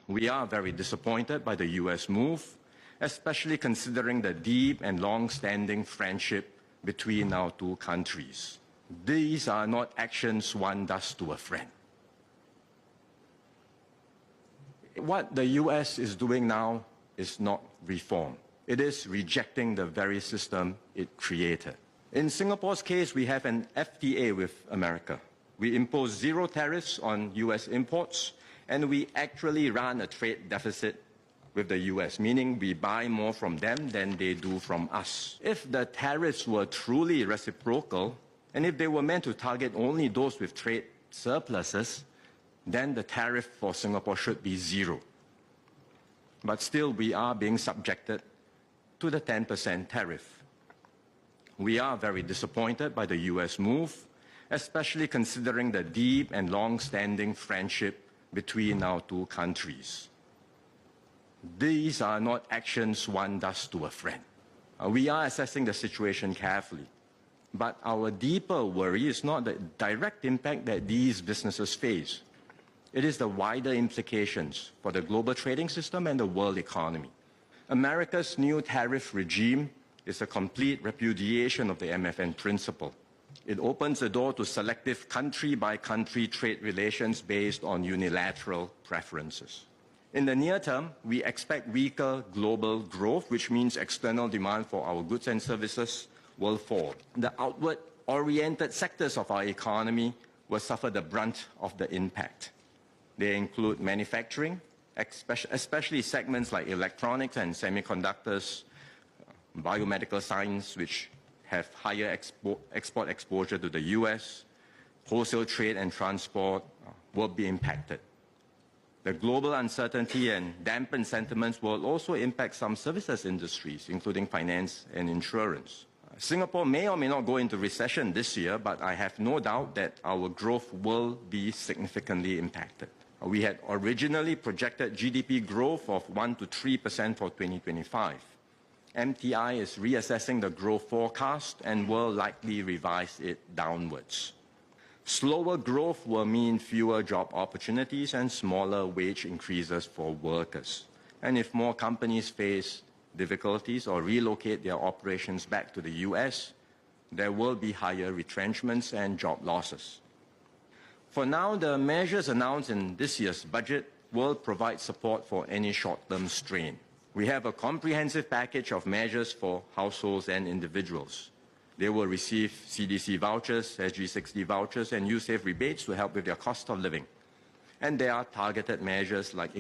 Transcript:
We are very disappointed by the US move, especially considering the deep and long-standing friendship between our two countries. These are not actions one does to a friend. What the US is doing now is not reform. It is rejecting the very system it created. In Singapore's case, we have an FTA with America. We impose zero tariffs on US imports, and we actually run a trade deficit with the US, meaning we buy more from them than they do from us. If the tariffs were truly reciprocal, and if they were meant to target only those with trade surpluses, then the tariff for Singapore should be zero. But still, we are being subjected to the 10% tariff. We are very disappointed by the US move, especially considering the deep and long-standing friendship between our two countries. These are not actions one does to a friend. We are assessing the situation carefully, but our deeper worry is not the direct impact that these businesses face. It is the wider implications for the global trading system and the world economy. America's new tariff regime is a complete repudiation of the MFN principle. It opens the door to selective country-by-country trade relations based on unilateral preferences. In the near term, we expect weaker global growth, which means external demand for our goods and services will fall. The outward-oriented sectors of our economy will suffer the brunt of the impact. They include manufacturing, especially segments like electronics and semiconductors, biomedical science, which have higher export exposure to the US, wholesale trade and transport will be impacted. The global uncertainty and dampened sentiments will also impact some services industries, including finance and insurance. Singapore may or may not go into recession this year, but I have no doubt that our growth will be significantly impacted. We had originally projected GDP growth of 1 to 3% for 2025. MTI is reassessing the growth forecast and will likely revise it downwards. Slower growth will mean fewer job opportunities and smaller wage increases for workers. And if more companies face difficulties or relocate their operations back to the US, there will be higher retrenchments and job losses. For now, the measures announced in this year's budget will provide support for any short-term strain. We have a comprehensive package of measures for households and individuals. They will receive CDC vouchers, SG60 vouchers, and USAVE rebates to help with their cost of living. And there are targeted measures like